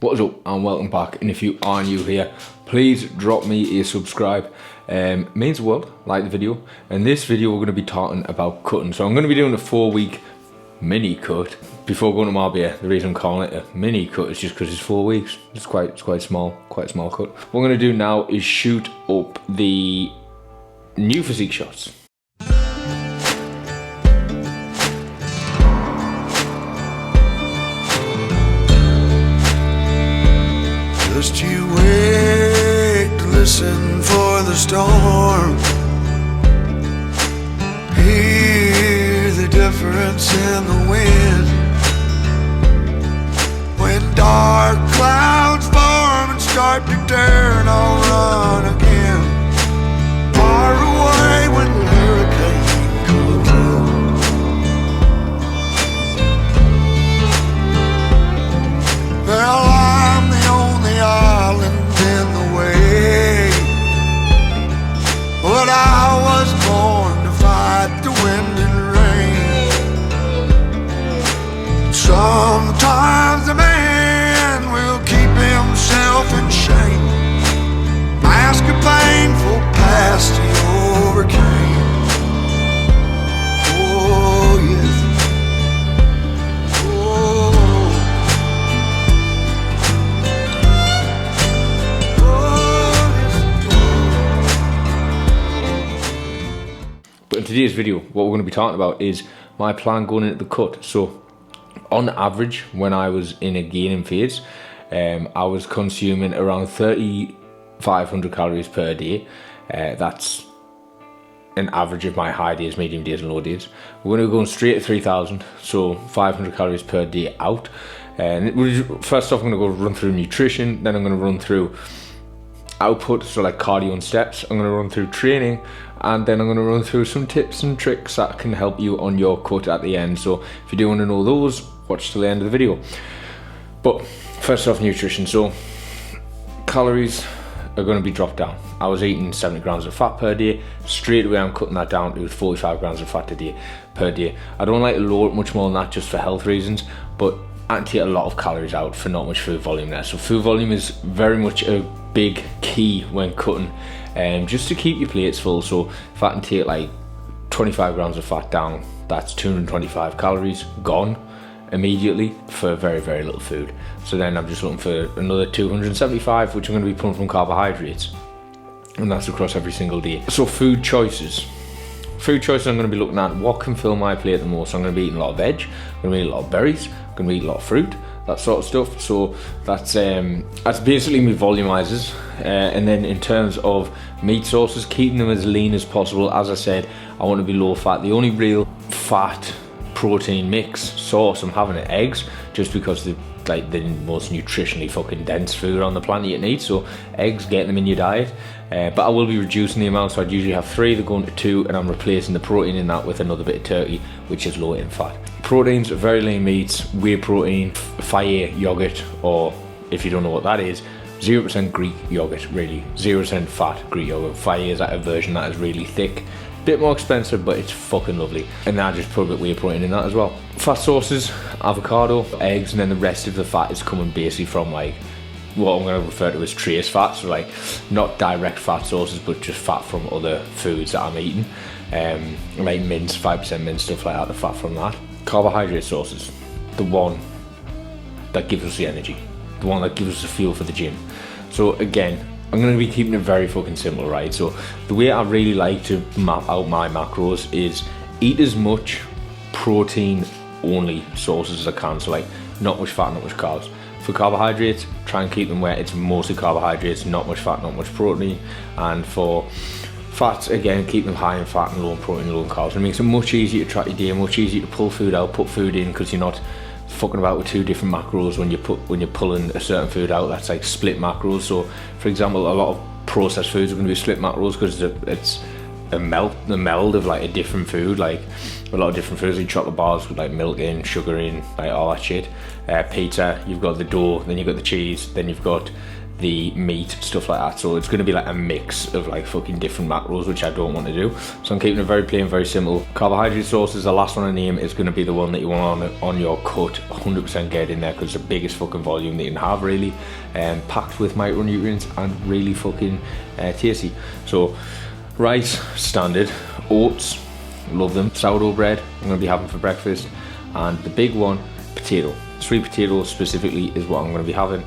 What is up and welcome back, and if you are new here, please drop me a subscribe. Means the world. Like the video. In this video we're going to be talking about cutting. So I'm going to be doing a 4-week mini cut before going to Marbella. The reason I'm calling it a mini cut is just because it's 4 weeks. It's quite small cut. What I'm going to do now is shoot up the new physique shots. Just you wait, listen for the storm. Hear the difference in the wind. When dark clouds form and start to turn, I'll run again. Far away when the hurricane comes in. Well, I'm the only island in the way, but I was born to fight the wind and rain. Sometimes a man will keep himself in shame, mask a painful past he overcame. Oh yes, oh. But in today's video, what we're going to be talking about is my plan going into the cut. So on average, when I was in a gaining phase, I was consuming around 3,500 calories per day. That's an average of my high days, medium days and low days. We're going to go straight to 3,000, so 500 calories per day out. And first off, I'm going to go run through nutrition, then I'm going to run through output, so like cardio and steps. I'm going to run through training, and then I'm going to run through some tips and tricks that can help you on your cut at the end. So if you do want to know those, watch till the end of the video. But first off, nutrition. So calories are going to be dropped down. I was eating 70 grams of fat per day. Straight away I'm cutting that down to 45 grams of fat per day. I don't like to lower it much more than that just for health reasons, but I take a lot of calories out for not much food volume there. So food volume is very much a big key when cutting, just to keep your plates full. So if I can take like 25 grams of fat down, that's 225 calories gone immediately for very little food. So then I'm just looking for another 275, which I'm going to be pulling from carbohydrates, and that's across every single day. So food choices I'm going to be looking at what can fill my plate the most. So I'm going to be eating a lot of veg, I'm going to be eating a lot of berries, I'm going to be eating a lot of fruit, that sort of stuff. So that's basically my volumizers. And then in terms of meat sources, keeping them as lean as possible. As I said, I want to be low fat. The only real fat protein mix source I'm having are eggs, just because they're like the most nutritionally fucking dense food on the planet you can eat. So eggs, getting them in your diet. But I will be reducing the amount, so I'd usually have 3, they're going to 2, and I'm replacing the protein in that with another bit of turkey, which is low in fat. Proteins, very lean meats, whey protein, Fire yogurt, or if you don't know what that is, 0% Greek yogurt, really, 0% fat Greek yogurt. Fire is like a version that is really thick, bit more expensive, but it's fucking lovely. And then I just put a bit of whey protein in that as well. Fat sources, avocado, eggs, and then the rest of the fat is coming basically from like what I'm going to refer to as trace fat, so like not direct fat sources, but just fat from other foods that I'm eating, like mince, 5% mince, stuff like that, the fat from that. Carbohydrate sources, the one that gives us the energy, the one that gives us the fuel for the gym. So again, I'm going to be keeping it very fucking simple, right? So the way I really like to map out my macros is eat as much protein only sources as I can, so like not much fat, not much carbs. For carbohydrates, try and keep them where it's mostly carbohydrates, not much fat, not much protein. And for fats, again, keep them high in fat and low in protein, low in carbs. It makes it much easier to track your day, much easier to pull food out, put food in, because you're not fucking about with 2 different macros when you're pulling a certain food out. That's like split macros. So for example, a lot of processed foods are going to be split macros because it's the meld of like a different food, like a lot of different foods, like chocolate bars with like milk in, sugar in, like all that shit. Pizza, you've got the dough, then you've got the cheese, then you've got the meat, stuff like that. So it's going to be like a mix of like fucking different macros, which I don't want to do. So I'm keeping it very plain, very simple. Carbohydrate source is the last one I name. It's going to be the one that you want on your cut. 100% get in there, because it's the biggest fucking volume that you can have, really, packed with micronutrients and really fucking tasty. So rice, standard. Oats, love them. Sourdough bread, I'm going to be having for breakfast. And the big one, potato. Sweet potato specifically is what I'm going to be having.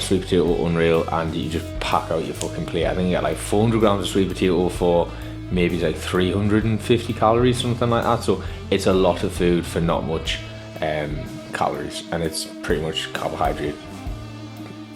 Sweet potato, unreal, and you just pack out your fucking plate. I think you get like 400 grams of sweet potato for maybe like 350 calories, something like that. So it's a lot of food for not much calories, and it's pretty much carbohydrate,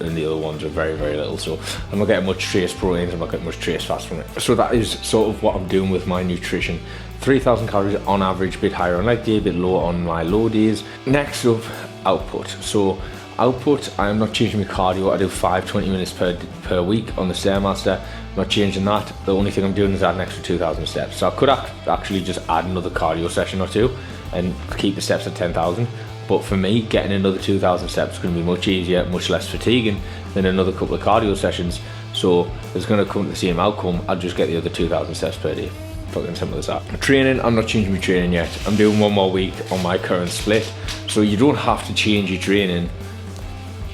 and the other ones are very, very little. So I'm not getting much trace proteins, I'm not getting much trace fats from it. So that is sort of what I'm doing with my nutrition. 3,000 calories on average, a bit higher on leg day, a bit lower on my low days. Next up, output. So output, I'm not changing my cardio. I do 20 minutes per week on the Stairmaster. I'm not changing that. The only thing I'm doing is add an extra 2,000 steps. So I could actually just add another cardio session or two and keep the steps at 10,000. But for me, getting another 2,000 steps is going to be much easier, much less fatiguing than another couple of cardio sessions. So it's going to come to the same outcome. I'll just get the other 2,000 steps per day. Fucking simple as that. Training, I'm not changing my training yet. I'm doing one more week on my current split. So you don't have to change your training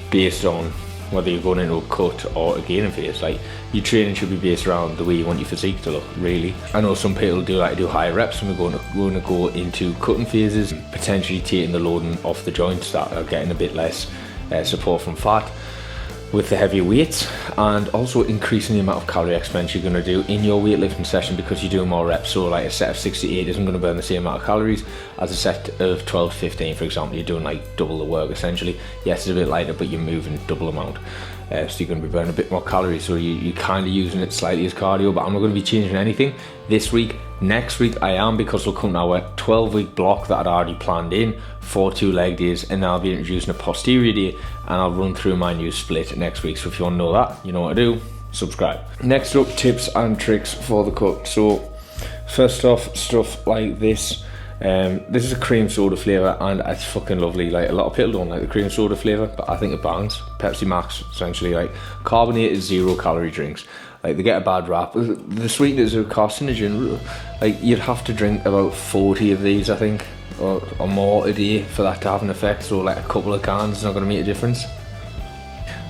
based on whether you're going into a cut or a gaining phase. Like, your training should be based around the way you want your physique to look, really. I know some people do like to do higher reps, and we're going to go into cutting phases, potentially taking the loading off the joints that are getting a bit less support from fat with the heavier weights, and also increasing the amount of calorie expenditure you're going to do in your weightlifting session, because you're doing more reps. So like a set of 68 isn't going to burn the same amount of calories as a set of 12 to 15, for example. You're doing like double the work essentially. Yes, it's a bit lighter, but you're moving double amount. So you're going to be burning a bit more calories. So you're kind of using it slightly as cardio, but I'm not going to be changing anything this week. Next week I am, because we'll come to our 12-week block that I'd already planned in for 2 leg days, and then I'll be introducing a posterior day, and I'll run through my new split next week. So if you want to know that, you know what to do, subscribe. Next up, tips and tricks for the cut. So first off, stuff like this. This is a cream soda flavour, and it's fucking lovely. Like, a lot of people don't like the cream soda flavour, but I think it bangs. Pepsi Max, essentially, like carbonated 0-calorie drinks. Like, they get a bad rap. The sweeteners are carcinogen. Like, you'd have to drink about 40 of these, I think, or more a day for that to have an effect. So like a couple of cans is not going to make a difference.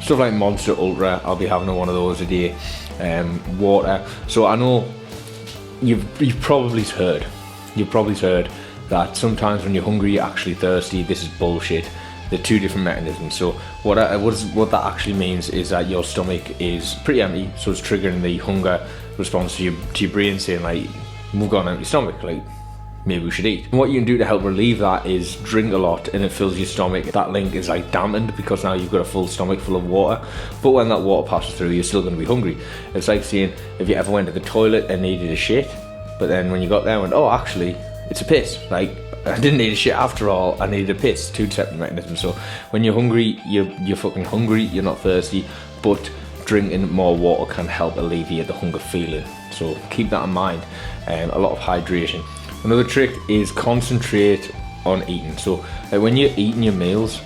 Stuff like Monster Ultra, I'll be having one of those a day. Water. So I know you've probably heard that sometimes when you're hungry, you're actually thirsty. This is bullshit. They're two different mechanisms. So what that actually means is that your stomach is pretty empty, so it's triggering the hunger response to your brain, saying like, we've got an empty stomach, like maybe we should eat. And what you can do to help relieve that is drink a lot, and it fills your stomach. That link is like dampened, because now you've got a full stomach full of water, but when that water passes through, you're still going to be hungry. It's like saying, if you ever went to the toilet and needed a shit, but then when you got there and went, oh, actually it's a piss, like, I didn't need a shit after all, I needed a piss. Two separate mechanisms. So when you're hungry, you're fucking hungry, you're not thirsty, but drinking more water can help alleviate the hunger feeling. So keep that in mind. A lot of hydration. Another trick is concentrate on eating. So when you're eating your meals,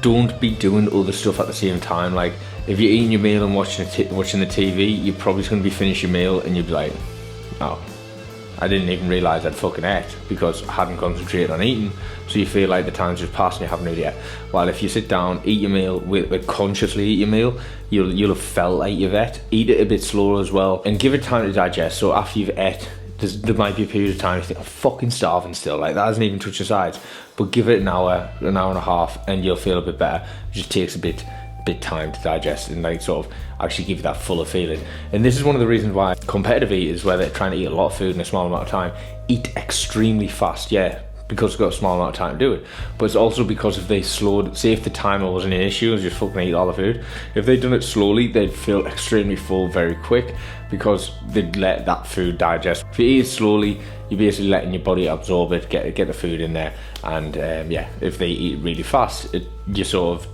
don't be doing other stuff at the same time. Like, if you're eating your meal and watching the TV, you're probably going to be finishing your meal and you'll be like, oh, I didn't even realise I'd fucking ate, because I hadn't concentrated on eating. So you feel like the time's just passed and you haven't really ate. While if you sit down, eat your meal, consciously eat your meal, you'll have felt like you've ate. Eat it a bit slower as well, and give it time to digest. So after you've ate, there might be a period of time you think, I'm fucking starving still, like that hasn't even touched your sides. But give it an hour and a half, and you'll feel a bit better. It just takes a bit time to digest and like sort of actually give you that fuller feeling. And this is one of the reasons why competitive eaters, where they're trying to eat a lot of food in a small amount of time, eat extremely fast. Yeah, because they've got a small amount of time to do it, but it's also because if they slowed, say if the timer wasn't an issue and just fucking eat all the food, if they'd done it slowly, they'd feel extremely full very quick, because they'd let that food digest. If you eat it slowly, you're basically letting your body absorb it, get the food in there, and yeah, if they eat really fast, you sort of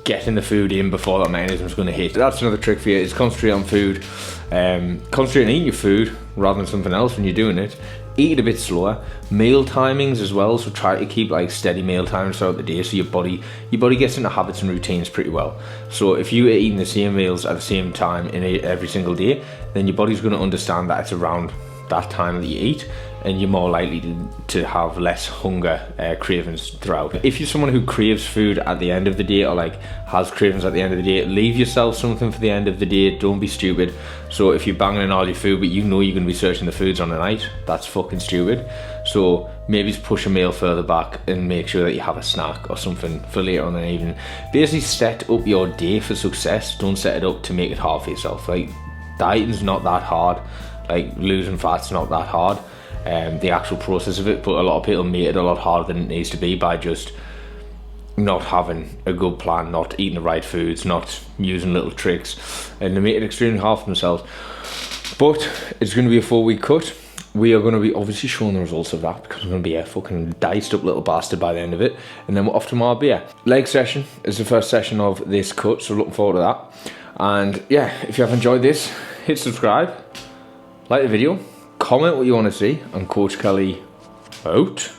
getting the food in before that mechanism is going to hit. That's another trick for you, is concentrate on food. Concentrate on eating your food rather than something else when you're doing it, eat it a bit slower. Meal timings as well, so try to keep like steady meal times throughout the day, so your body gets into habits and routines pretty well. So if you are eating the same meals at the same time every single day, then your body's going to understand that it's around that time that you eat, and you're more likely to have less hunger cravings throughout. If you're someone who craves food at the end of the day, or like has cravings at the end of the day, leave yourself something for the end of the day. Don't be stupid. So if you're banging in all your food but you know you're going to be searching the foods on the night, that's fucking stupid. So maybe just push a meal further back and make sure that you have a snack or something for later on in the evening. Basically set up your day for success. Don't set it up to make it hard for yourself. Like, dieting's not that hard. Like, losing fat's not that hard. The actual process of it, but a lot of people make it a lot harder than it needs to be by just not having a good plan, not eating the right foods, not using little tricks, and they make it extremely hard for themselves. But it's going to be a 4-week cut. We are going to be obviously showing the results of that, because I'm going to be a fucking diced up little bastard by the end of it, and then we're off to Marbella. Leg session is the first session of this cut, so looking forward to that. And yeah, if you have enjoyed this, hit subscribe, like the video, comment what you want to see, and Coach Kelly out.